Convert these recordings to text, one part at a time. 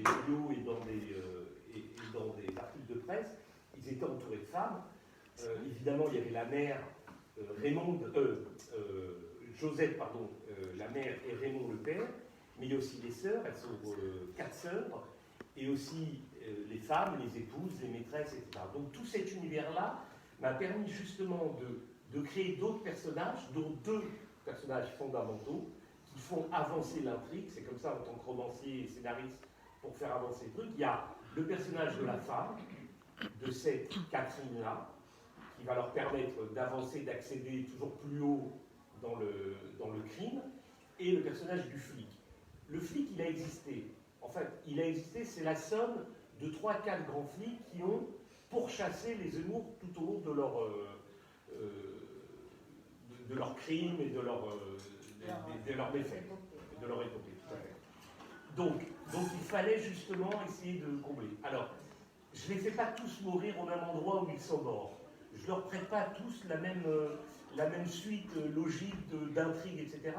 vidéos et dans des articles de presse, ils étaient entourés de femmes. Évidemment, il y avait la mère Josette, la mère et Raymond le père, mais il y a aussi les sœurs, elles sont 4 sœurs, et aussi les femmes, les épouses, les maîtresses, etc. Donc tout cet univers-là m'a permis justement de créer d'autres personnages, dont 2 personnages fondamentaux, qui font avancer l'intrigue. C'est comme ça en tant que romancier et scénariste, pour faire avancer le truc. Il y a le personnage de la femme, de cette Catherine-là, qui va leur permettre d'avancer, d'accéder toujours plus haut dans le crime, et le personnage du flic. Le flic, il a existé. En fait, il a existé, c'est la somme de 3-4 grands flics qui ont pourchassé les Zemmour tout au long de leur crime et de leur méfaits, de leur épopée, tout à fait. Donc il fallait justement essayer de combler. Alors, je ne les fais pas tous mourir au même endroit où ils sont morts. Je ne leur prête pas tous la même suite logique d'intrigue, etc.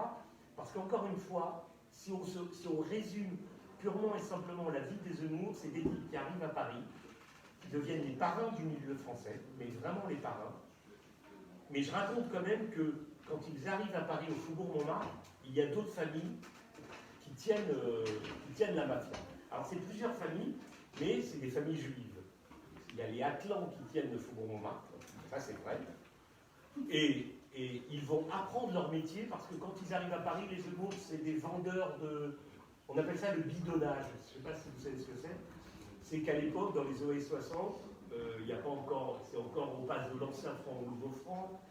Parce qu'encore une fois, si on résume purement et simplement la vie des Zemmour, c'est des types qui arrivent à Paris, qui deviennent les parrains du milieu français, mais vraiment les parrains. Mais je raconte quand même que quand ils arrivent à Paris, au Faubourg Montmartre, il y a d'autres familles qui tiennent la mafia. Alors c'est plusieurs familles, mais c'est des familles juives. Il y a les Atlants qui tiennent le Faubourg Montmartre, ça c'est vrai. Et ils vont apprendre leur métier parce que quand ils arrivent à Paris, les Zemmour, c'est des vendeurs de... On appelle ça le bidonnage. Je ne sais pas si vous savez ce que c'est. C'est qu'à l'époque, dans les années 60, il n'y a pas encore... C'est encore, on passe de l'ancien franc au nouveau franc.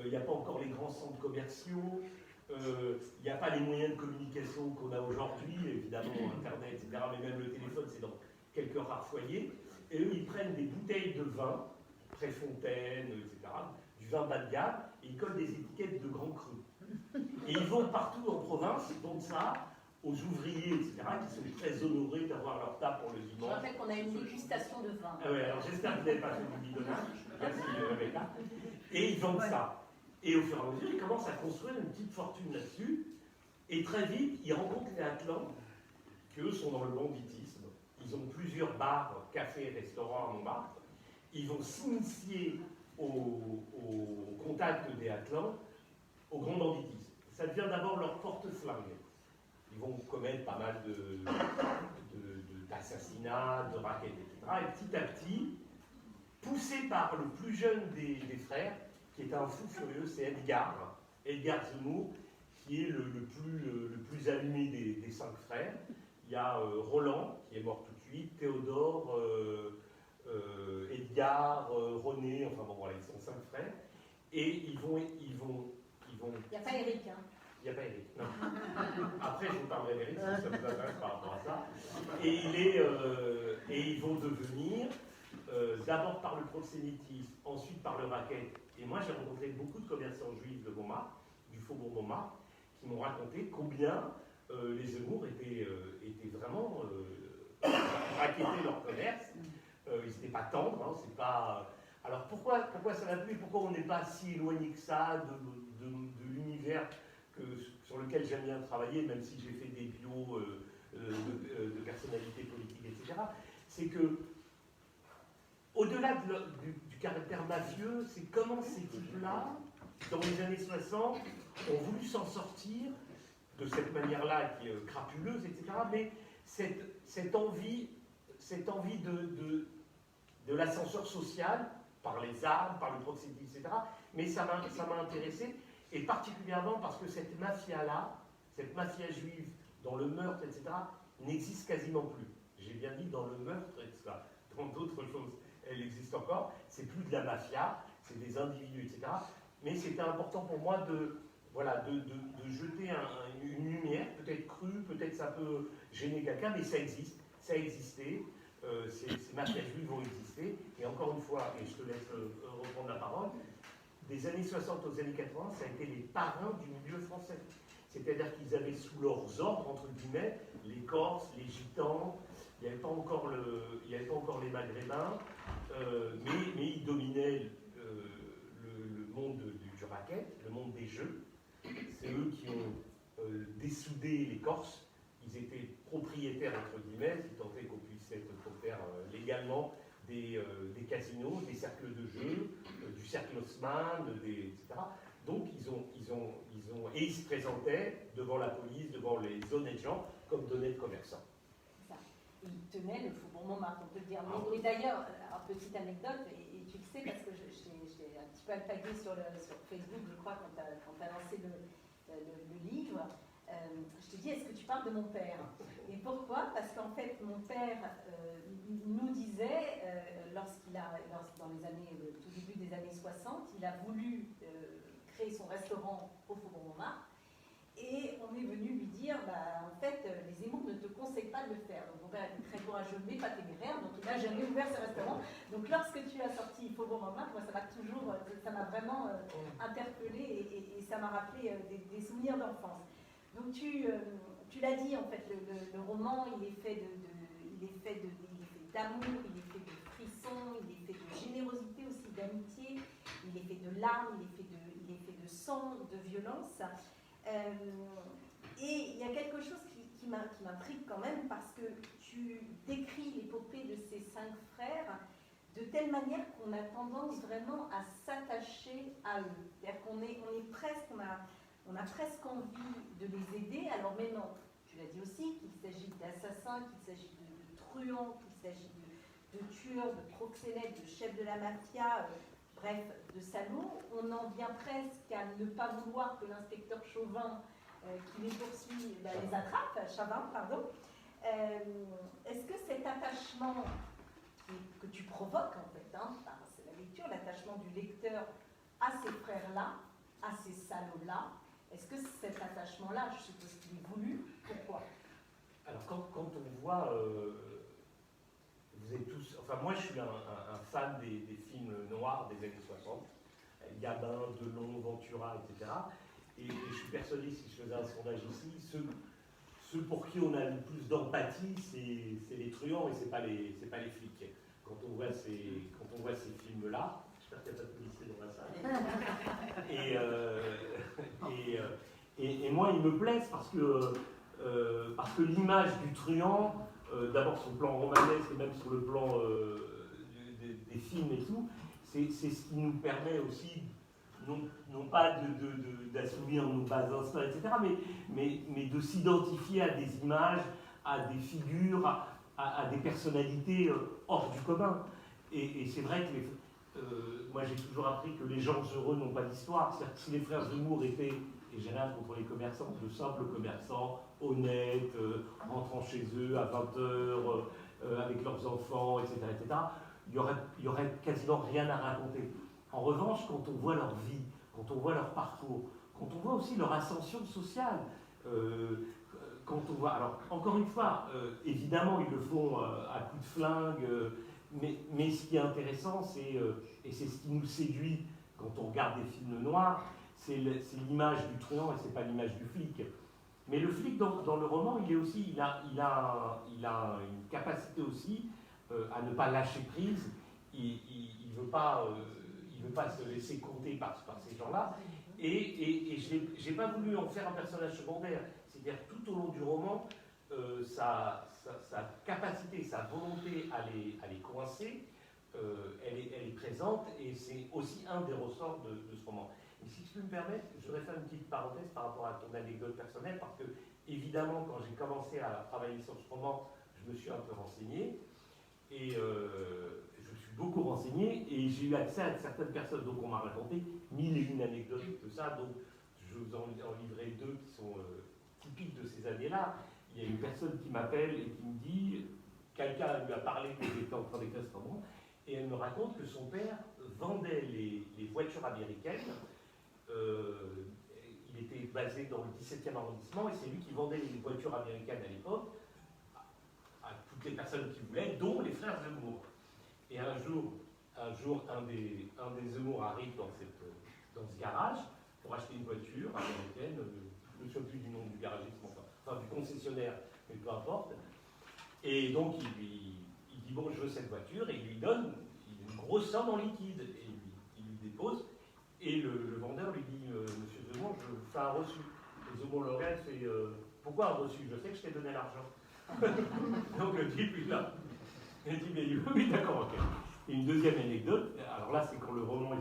Il n'y a pas encore les grands centres commerciaux. Il n'y a pas les moyens de communication qu'on a aujourd'hui, évidemment, Internet, etc. Mais même le téléphone, c'est dans quelques rares foyers. Et eux, ils prennent des bouteilles de vin, Préfontaine, etc., du vin bas de gamme, et ils collent des étiquettes de grands crus. Et ils vont partout en province, ils vendent ça aux ouvriers, etc., qui sont très honorés d'avoir leur table pour le dimanche. Je rappelle qu'on a une dégustation de vin. Ah ouais, alors j'espère que vous n'avez pas fait du bidonnage. Merci Rebecca. Et ils vendent ça. Et au fur et à mesure, ils commencent à construire une petite fortune là-dessus. Et très vite, ils rencontrent les Atlants, qui eux sont dans le banditisme. Ils ont plusieurs bars, cafés, restaurants à Montmartre. Ils vont s'initier au contact des Atlants, au grand banditisme. Ça devient d'abord leur porte-flingue. Ils vont commettre pas mal d'assassinats, de rackets, etc. Et petit à petit, poussé par le plus jeune des frères, qui est un fou furieux, c'est Edgar Zemmour, qui est le plus allumé des 5 frères. Il y a Roland, qui est mort tout de suite, Théodore, Edgar, René, enfin bon voilà, ils sont 5 frères. Et ils vont... Il n'y a pas Eric, hein. Il n'y a pas Eric, non. Après, je vous parlerai d'Eric, si ça vous intéresse par rapport à ça. Et ils vont devenir, d'abord par le proxénétisme, ensuite par le racket. Et moi, j'ai rencontré beaucoup de commerçants juifs de Montmartre, du Faubourg Montmartre, qui m'ont raconté combien les Zemmour étaient vraiment racketaient leur commerce. Ils n'étaient pas tendres, hein, c'est pas... Alors pourquoi ça va plus? Pourquoi on n'est pas si éloigné que ça de l'univers sur lequel j'aime bien travailler, même si j'ai fait des bios de personnalités politiques, etc. C'est que, au-delà du caractère mafieux, c'est comment ces types-là, dans les années 60, ont voulu s'en sortir de cette manière-là, qui est crapuleuse, etc. Mais cette envie de l'ascenseur social, par les armes, par le proxénétisme, etc. Mais ça m'a intéressé, et particulièrement parce que cette mafia-là, cette mafia juive, dans le meurtre, etc., n'existe quasiment plus. J'ai bien dit dans le meurtre, etc. Dans d'autres choses, elle existe encore. C'est plus de la mafia, c'est des individus, etc. Mais c'était important pour moi de jeter une lumière, peut-être crue, peut-être ça peut gêner quelqu'un, mais ça existe, ça a existé. Ces mafias juives vont exister, et encore une fois, et je te laisse reprendre la parole, des années 60 aux années 80, ça a été les parrains du milieu français. C'est-à-dire qu'ils avaient sous leurs ordres, entre guillemets, les Corses, les Gitans, il n'y avait pas encore les Maghrébins, mais ils dominaient le monde du racket, le monde des jeux. C'est eux qui ont dessoudé les Corses. Ils étaient propriétaires, entre guillemets, si tant est également des casinos, des cercles de jeu, du cercle Haussmann, etc. Donc et ils se présentaient devant la police, devant les honnêtes gens, comme d'honnêtes commerçants. C'est ça. Ils tenaient le Faubourg Montmartre, on peut le dire. Mais d'ailleurs, petite anecdote, et tu le sais parce que je t'ai un petit peu alpagué sur Facebook, je crois, quand tu as lancé le livre. Je te dis, est-ce que tu parles de mon père? Et pourquoi? Parce qu'en fait, mon père nous disait, dans les années, tout début des années 60, il a voulu créer son restaurant au Faubourg Montmartre, et on est venu lui dire, en fait, les Zemmour ne te conseillent pas de le faire. Donc mon père était très courageux, mais pas téméraire, donc il n'a jamais ouvert ce restaurant. Donc lorsque tu as sorti Faubourg Montmartre, moi ça m'a vraiment interpellée, et ça m'a rappelé des souvenirs d'enfance. Donc tu l'as dit, en fait, le roman, il est fait d'amour, il est fait de frissons, il est fait de générosité aussi, d'amitié, il est fait de larmes, il est fait de sang, de violence. Et il y a quelque chose qui m'intrigue quand même, parce que tu décris l'épopée de ces 5 frères de telle manière qu'on a tendance vraiment à s'attacher à eux. C'est-à-dire qu'on est presque, on a presque envie de les aider, alors maintenant, tu l'as dit aussi, qu'il s'agit d'assassins, qu'il s'agit de truands, qu'il s'agit de tueurs, de proxénètes, de chefs de la mafia, bref, de salauds. On en vient presque à ne pas vouloir que l'inspecteur Chauvin, qui les poursuit, les attrape, Chavin, pardon. Est-ce que cet attachement que tu provoques, en fait, par la lecture, l'attachement du lecteur à ces frères-là, à ces salauds-là, est-ce que cet attachement-là, je suppose qu'il est voulu, pourquoi? Alors quand on voit, vous êtes tous, enfin moi je suis un fan des films noirs des années 60, Gabin, Delon, Ventura, etc. Et je suis persuadé, si je faisais un sondage ici, ceux pour qui on a le plus d'empathie, c'est les truands et c'est pas les flics. Quand on voit ces films-là, j'espère qu'il n'y a pas de policiers dans la salle. Et moi, ils me plaisent parce que l'image du truand, d'abord sur le plan romanesque et même sur le plan des films et tout, c'est ce qui nous permet aussi, non pas d'assouvir nos bas instincts, etc., mais de s'identifier à des images, à des figures, à des personnalités hors du commun. Et c'est vrai que moi j'ai toujours appris que les gens heureux n'ont pas d'histoire. C'est-à-dire que si les frères Zemmour étaient, et j'ai rien contre les commerçants, de simples commerçants, honnêtes, rentrant chez eux à 20h, avec leurs enfants, etc., il y aurait quasiment rien à raconter. En revanche, quand on voit leur vie, quand on voit leur parcours, quand on voit aussi leur ascension sociale, quand on voit, alors encore une fois, évidemment ils le font à coups de flingue, mais ce qui est intéressant, et c'est ce qui nous séduit quand on regarde des films noirs, c'est l'image du truand et c'est pas l'image du flic. Mais le flic dans le roman, il a une capacité aussi à ne pas lâcher prise. Il veut pas se laisser compter par ces gens-là. Et j'ai pas voulu en faire un personnage secondaire. C'est-à-dire tout au long du roman, sa capacité, sa volonté à les coincer, elle est présente, et c'est aussi un des ressorts de ce roman. Et si tu peux me permettre, je voudrais faire une petite parenthèse par rapport à ton anecdote personnelle, parce que, évidemment, quand j'ai commencé à travailler sur ce roman, je me suis un peu renseigné, et je me suis beaucoup renseigné, et j'ai eu accès à certaines personnes, donc on m'a raconté 1001 anecdotes de ça, donc je vous en livrerai 2 qui sont typiques de ces années-là. Il y a une personne qui m'appelle et qui me dit, quelqu'un lui a parlé que j'étais en train d'écrire ce roman, et elle me raconte que son père vendait les voitures américaines. Il était basé dans le 17e arrondissement, et c'est lui qui vendait les voitures américaines à l'époque à toutes les personnes qui voulaient, dont les frères Zemmour. Et un jour, un des Zemmour arrive dans ce garage pour acheter une voiture américaine. Je ne me souviens plus du nom du garagiste, enfin du concessionnaire, mais peu importe. Et donc il dit bon, je veux cette voiture, et il lui donne une grosse somme en liquide, et il lui dépose. Et le vendeur lui dit Monsieur Zemmour, je vous fais un reçu. Et Zemmour le regarde et fait pourquoi un reçu? Je sais que je t'ai donné l'argent. Donc le type, Elle dit, mais oui, d'accord, ok. Et une deuxième anecdote, alors là, c'est quand le roman est